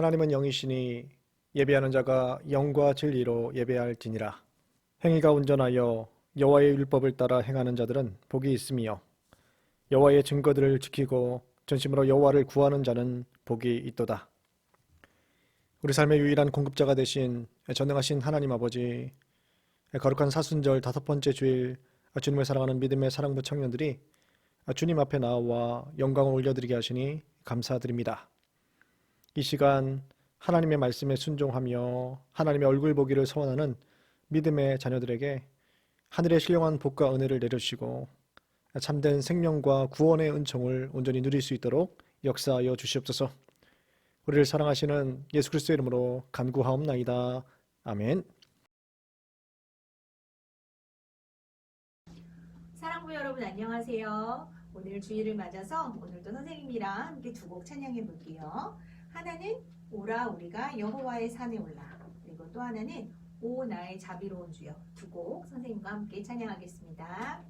하나님은 영이시니 예배하는 자가 영과 진리로 예배할지니라. 행위가 온전하여 여호와의 율법을 따라 행하는 자들은 복이 있으며 여호와의 증거들을 지키고 전심으로 여호와를 구하는 자는 복이 있도다. 우리 삶의 유일한 공급자가 되신 전능하신 하나님 아버지, 거룩한 사순절 5번째 주일 주님을 사랑하는 믿음의 사랑부 청년들이 주님 앞에 나와 영광을 올려드리게 하시니 감사드립니다. 이 시간 하나님의 말씀에 순종하며 하나님의 얼굴 보기를 소원하는 믿음의 자녀들에게 하늘의 신령한 복과 은혜를 내려주시고 참된 생명과 구원의 은총을 온전히 누릴 수 있도록 역사하여 주시옵소서. 우리를 사랑하시는 예수 그리스도의 이름으로 간구하옵나이다. 아멘. 사랑부 여러분 안녕하세요. 오늘 주일을 맞아서 오늘도 선생님이랑 함께 두 곡 찬양해 볼게요. 하나는 오라 우리가 여호와의 산에 올라, 그리고 또 하나는 오 나의 자비로운 주여. 두 곡 선생님과 함께 찬양하겠습니다.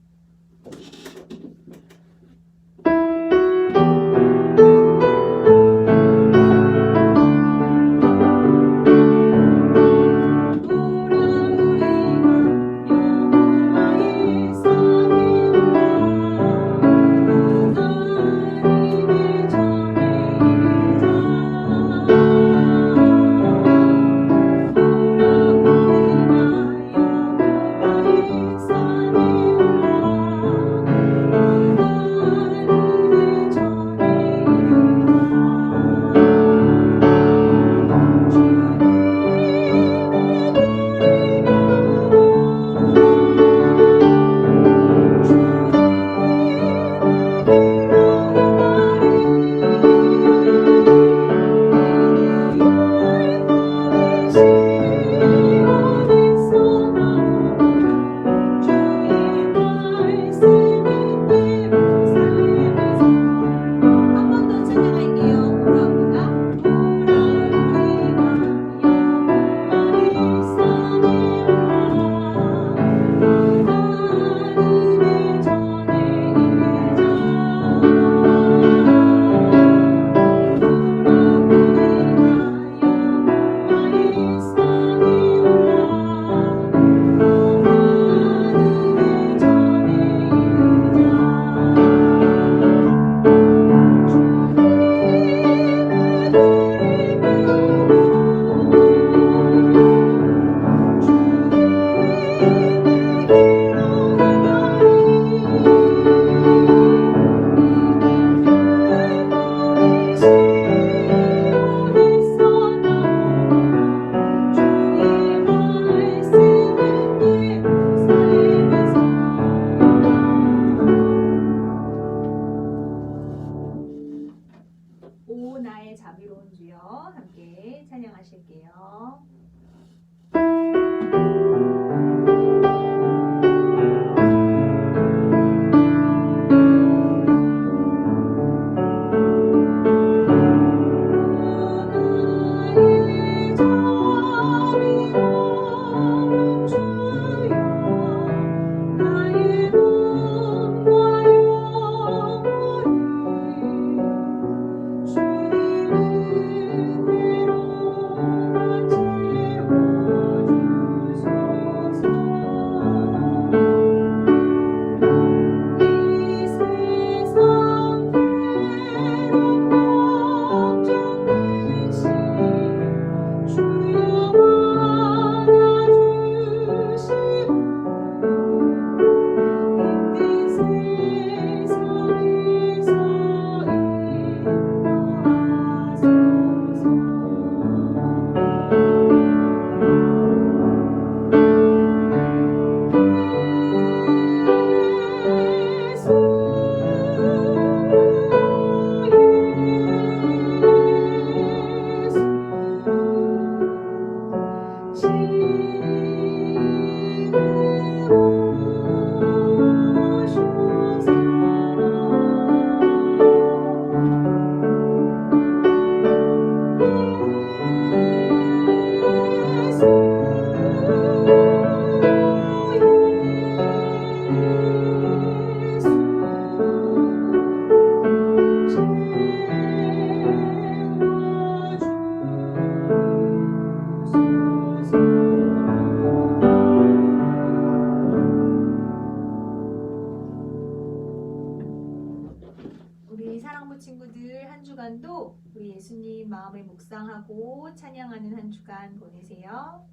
마음을 묵상하고 찬양하는 한 주간 보내세요.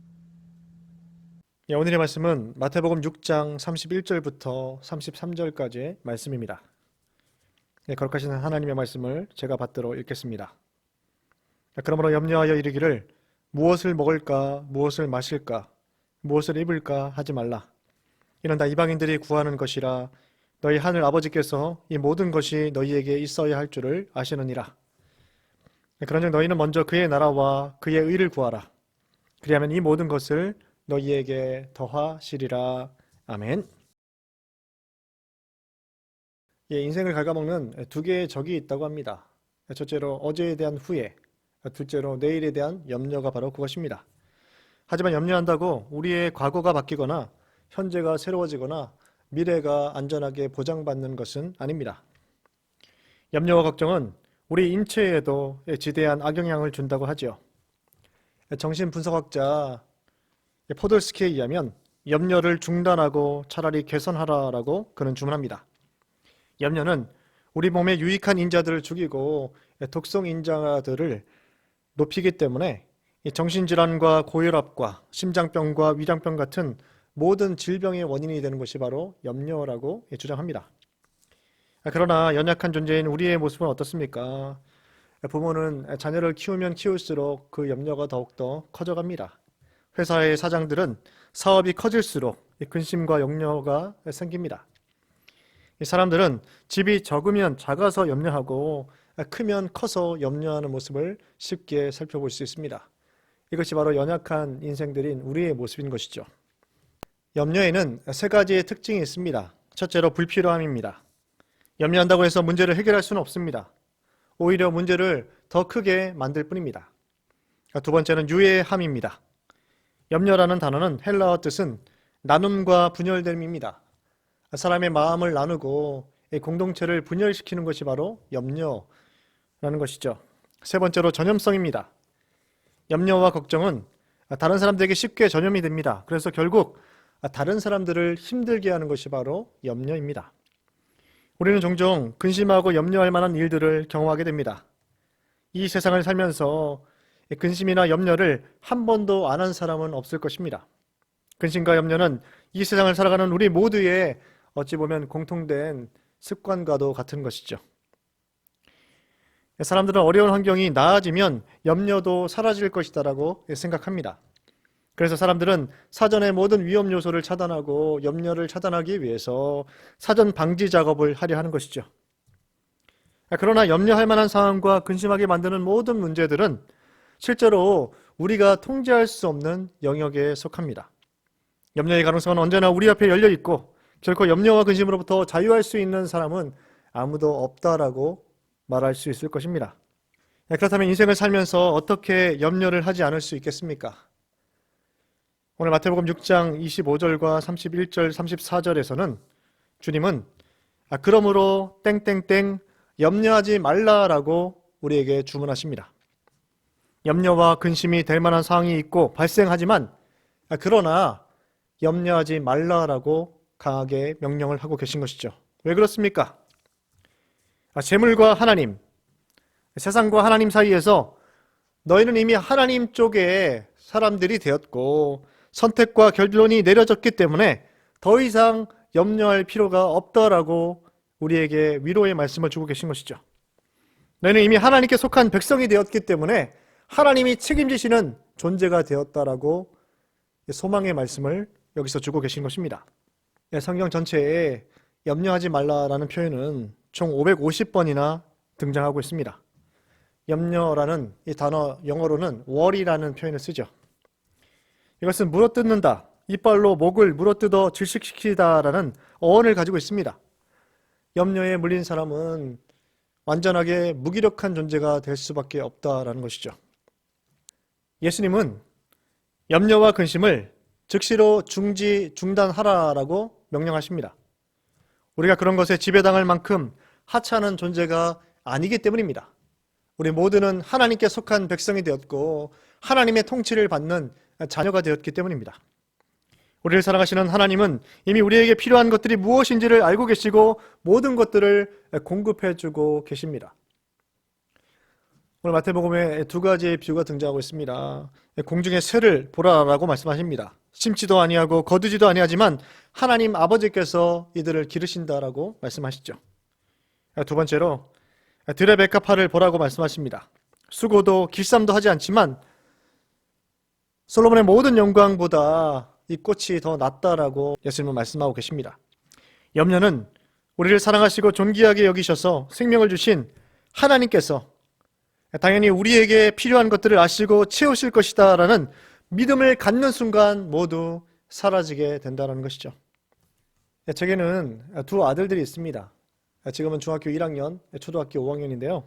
예, 오늘의 말씀은 마태복음 6장 31절부터 33절까지의 말씀입니다. 예, 거룩하신 하나님의 말씀을 제가 받들어 읽겠습니다. 그러므로 염려하여 이르기를 무엇을 먹을까, 무엇을 마실까, 무엇을 입을까 하지 말라. 이는 다 이방인들이 구하는 것이라. 너희 하늘 아버지께서 이 모든 것이 너희에게 있어야 할 줄을 아시느니라. 그런즉 너희는 먼저 그의 나라와 그의 의를 구하라. 그리하면 이 모든 것을 너희에게 더하시리라. 아멘. 예, 인생을 갉아먹는 두 개의 적이 있다고 합니다. 첫째로 어제에 대한 후회, 둘째로 내일에 대한 염려가 바로 그것입니다. 하지만 염려한다고 우리의 과거가 바뀌거나 현재가 새로워지거나 미래가 안전하게 보장받는 것은 아닙니다. 염려와 걱정은 우리 인체에도 지대한 악영향을 준다고 하죠. 정신분석학자 포돌스키에 의하면 염려를 중단하고 차라리 개선하라라고 그는 주문합니다. 염려는 우리 몸에 유익한 인자들을 죽이고 독성 인자들을 높이기 때문에 정신질환과 고혈압과 심장병과 위장병 같은 모든 질병의 원인이 되는 것이 바로 염려라고 주장합니다. 그러나 연약한 존재인 우리의 모습은 어떻습니까? 부모는 자녀를 키우면 키울수록 그 염려가 더욱더 커져갑니다. 회사의 사장들은 사업이 커질수록 근심과 염려가 생깁니다. 사람들은 집이 적으면 작아서 염려하고 크면 커서 염려하는 모습을 쉽게 살펴볼 수 있습니다. 이것이 바로 연약한 인생들인 우리의 모습인 것이죠. 염려에는 세 가지의 특징이 있습니다. 첫째로 불필요함입니다. 염려한다고 해서 문제를 해결할 수는 없습니다. 오히려 문제를 더 크게 만들 뿐입니다. 두 번째는 유해함입니다. 염려라는 단어는 헬라어 뜻은 나눔과 분열됨입니다. 사람의 마음을 나누고 공동체를 분열시키는 것이 바로 염려라는 것이죠. 세 번째로 전염성입니다. 염려와 걱정은 다른 사람들에게 쉽게 전염이 됩니다. 그래서 결국 다른 사람들을 힘들게 하는 것이 바로 염려입니다. 우리는 종종 근심하고 염려할 만한 일들을 경험하게 됩니다. 이 세상을 살면서 근심이나 염려를 한 번도 안 한 사람은 없을 것입니다. 근심과 염려는 이 세상을 살아가는 우리 모두의 어찌 보면 공통된 습관과도 같은 것이죠. 사람들은 어려운 환경이 나아지면 염려도 사라질 것이다라고 생각합니다. 그래서 사람들은 사전에 모든 위험 요소를 차단하고 염려를 차단하기 위해서 사전 방지 작업을 하려 하는 것이죠. 그러나 염려할 만한 상황과 근심하게 만드는 모든 문제들은 실제로 우리가 통제할 수 없는 영역에 속합니다. 염려의 가능성은 언제나 우리 앞에 열려 있고 결코 염려와 근심으로부터 자유할 수 있는 사람은 아무도 없다라고 말할 수 있을 것입니다. 그렇다면 인생을 살면서 어떻게 염려를 하지 않을 수 있겠습니까? 오늘 마태복음 6장 25절과 31절, 34절에서는 주님은 그러므로 땡땡땡 염려하지 말라라고 우리에게 주문하십니다. 염려와 근심이 될 만한 상황이 있고 발생하지만 그러나 염려하지 말라라고 강하게 명령을 하고 계신 것이죠. 왜 그렇습니까? 재물과 하나님, 세상과 하나님 사이에서 너희는 이미 하나님 쪽에 사람들이 되었고 선택과 결론이 내려졌기 때문에 더 이상 염려할 필요가 없다라고 우리에게 위로의 말씀을 주고 계신 것이죠. 너희는 이미 하나님께 속한 백성이 되었기 때문에 하나님이 책임지시는 존재가 되었다라고 소망의 말씀을 여기서 주고 계신 것입니다. 성경 전체에 염려하지 말라라는 표현은 총 550번이나 등장하고 있습니다. 염려라는 이 단어 영어로는 worry라는 표현을 쓰죠. 이것은 물어뜯는다, 이빨로 목을 물어뜯어 질식시키다라는 어원을 가지고 있습니다. 염려에 물린 사람은 완전하게 무기력한 존재가 될 수밖에 없다라는 것이죠. 예수님은 염려와 근심을 즉시로 중단하라라고 명령하십니다. 우리가 그런 것에 지배당할 만큼 하찮은 존재가 아니기 때문입니다. 우리 모두는 하나님께 속한 백성이 되었고 하나님의 통치를 받는 자녀가 되었기 때문입니다. 우리를 사랑하시는 하나님은 이미 우리에게 필요한 것들이 무엇인지를 알고 계시고 모든 것들을 공급해 주고 계십니다. 오늘 마태복음에 두 가지의 비유가 등장하고 있습니다. 공중의 새를 보라라고 말씀하십니다. 심지도 아니하고 거두지도 아니하지만 하나님 아버지께서 이들을 기르신다라고 말씀하시죠. 두 번째로 들의 백합화를 보라고 말씀하십니다. 수고도 길쌈도 하지 않지만 솔로몬의 모든 영광보다 이 꽃이 더 낫다라고 예수님은 말씀하고 계십니다. 염려는 우리를 사랑하시고 존귀하게 여기셔서 생명을 주신 하나님께서 당연히 우리에게 필요한 것들을 아시고 채우실 것이다 라는 믿음을 갖는 순간 모두 사라지게 된다는 것이죠. 제게는 두 아들들이 있습니다. 지금은 중학교 1학년, 초등학교 5학년인데요.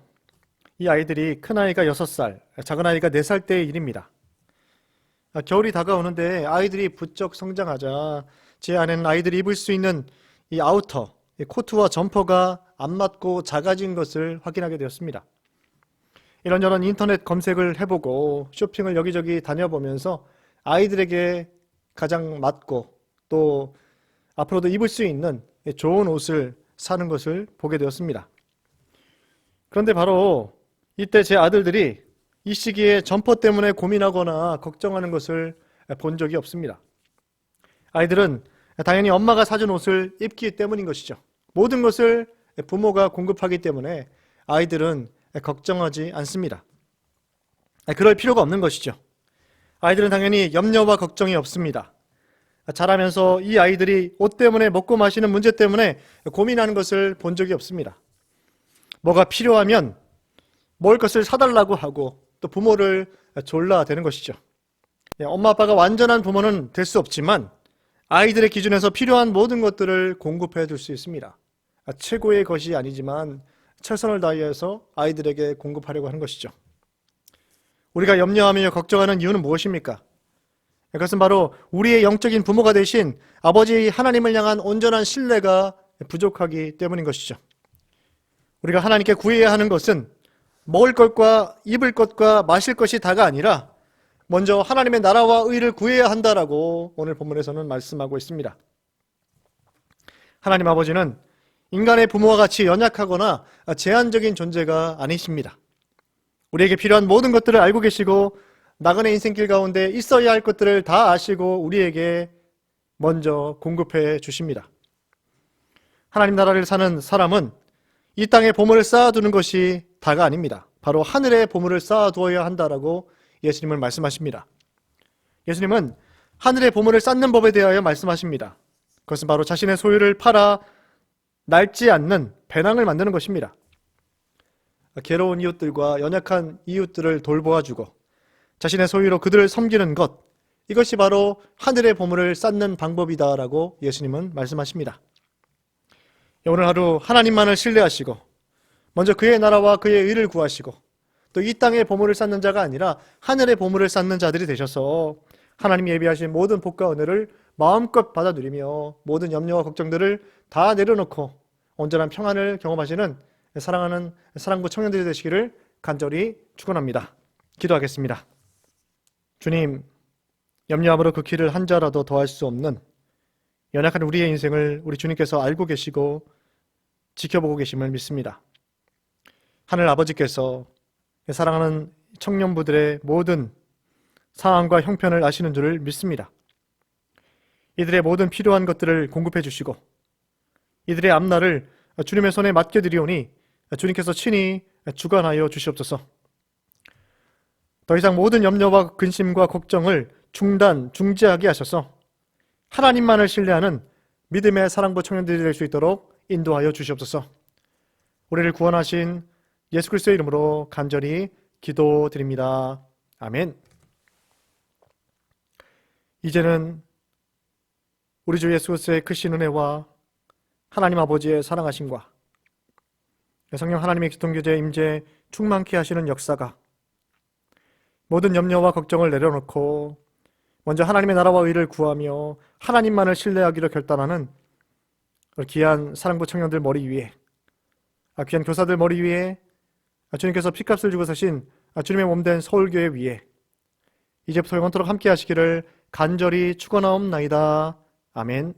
이 아이들이 큰아이가 6살, 작은아이가 4살 때의 일입니다. 겨울이 다가오는데 아이들이 부쩍 성장하자 제 아내는 아이들이 입을 수 있는 이 아우터, 이 코트와 점퍼가 안 맞고 작아진 것을 확인하게 되었습니다. 이런저런 인터넷 검색을 해보고 쇼핑을 여기저기 다녀보면서 아이들에게 가장 맞고 또 앞으로도 입을 수 있는 좋은 옷을 사는 것을 보게 되었습니다. 그런데 바로 이때 제 아들들이 이 시기에 점퍼 때문에 고민하거나 걱정하는 것을 본 적이 없습니다. 아이들은 당연히 엄마가 사준 옷을 입기 때문인 것이죠. 모든 것을 부모가 공급하기 때문에 아이들은 걱정하지 않습니다. 그럴 필요가 없는 것이죠. 아이들은 당연히 염려와 걱정이 없습니다. 자라면서 이 아이들이 옷 때문에 먹고 마시는 문제 때문에 고민하는 것을 본 적이 없습니다. 뭐가 필요하면 먹을 것을 사달라고 하고 또 부모를 졸라대는 것이죠. 엄마 아빠가 완전한 부모는 될 수 없지만 아이들의 기준에서 필요한 모든 것들을 공급해 줄 수 있습니다. 최고의 것이 아니지만 최선을 다해서 아이들에게 공급하려고 하는 것이죠. 우리가 염려하며 걱정하는 이유는 무엇입니까? 그것은 바로 우리의 영적인 부모가 되신 아버지 하나님을 향한 온전한 신뢰가 부족하기 때문인 것이죠. 우리가 하나님께 구해야 하는 것은 먹을 것과 입을 것과 마실 것이 다가 아니라 먼저 하나님의 나라와 의를 구해야 한다라고 오늘 본문에서는 말씀하고 있습니다. 하나님 아버지는 인간의 부모와 같이 연약하거나 제한적인 존재가 아니십니다. 우리에게 필요한 모든 것들을 알고 계시고 나그네 인생길 가운데 있어야 할 것들을 다 아시고 우리에게 먼저 공급해 주십니다. 하나님 나라를 사는 사람은 이 땅에 보물을 쌓아두는 것이 다가 아닙니다. 바로 하늘에 보물을 쌓아두어야 한다라고 예수님은 말씀하십니다. 예수님은 하늘의 보물을 쌓는 법에 대하여 말씀하십니다. 그것은 바로 자신의 소유를 팔아 낡지 않는 배낭을 만드는 것입니다. 괴로운 이웃들과 연약한 이웃들을 돌보아주고 자신의 소유로 그들을 섬기는 것, 이것이 바로 하늘의 보물을 쌓는 방법이다라고 예수님은 말씀하십니다. 오늘 하루 하나님만을 신뢰하시고 먼저 그의 나라와 그의 의를 구하시고 또 이 땅의 보물을 쌓는 자가 아니라 하늘의 보물을 쌓는 자들이 되셔서 하나님이 예비하신 모든 복과 은혜를 마음껏 받아 누리며 모든 염려와 걱정들을 다 내려놓고 온전한 평안을 경험하시는 사랑하는 사랑부 청년들이 되시기를 간절히 축원합니다. 기도하겠습니다. 주님, 염려함으로 그 길을 한 자라도 더할 수 없는 연약한 우리의 인생을 우리 주님께서 알고 계시고 지켜보고 계심을 믿습니다. 하늘 아버지께서 사랑하는 청년부들의 모든 상황과 형편을 아시는 줄을 믿습니다. 이들의 모든 필요한 것들을 공급해 주시고 이들의 앞날을 주님의 손에 맡겨드리오니 주님께서 친히 주관하여 주시옵소서. 더 이상 모든 염려와 근심과 걱정을 중지하게 하셔서 하나님만을 신뢰하는 믿음의 사랑부 청년들이 될 수 있도록 인도하여 주시옵소서. 우리를 구원하신 예수 그리스도의 이름으로 간절히 기도드립니다. 아멘. 이제는 우리 주 예수 그리스도의 크신 은혜와 하나님 아버지의 사랑하심과 성령 하나님의 기통교제의 임재 충만케 하시는 역사가 모든 염려와 걱정을 내려놓고 먼저 하나님의 나라와 의를 구하며 하나님만을 신뢰하기로 결단하는 귀한 사랑부 청년들 머리 위에, 귀한 교사들 머리 위에, 주님께서 피값을 주고 사신 주님의 몸된 서울교회 위에 이제부터 영원토록 함께 하시기를 간절히 축원하옵나이다. 아멘.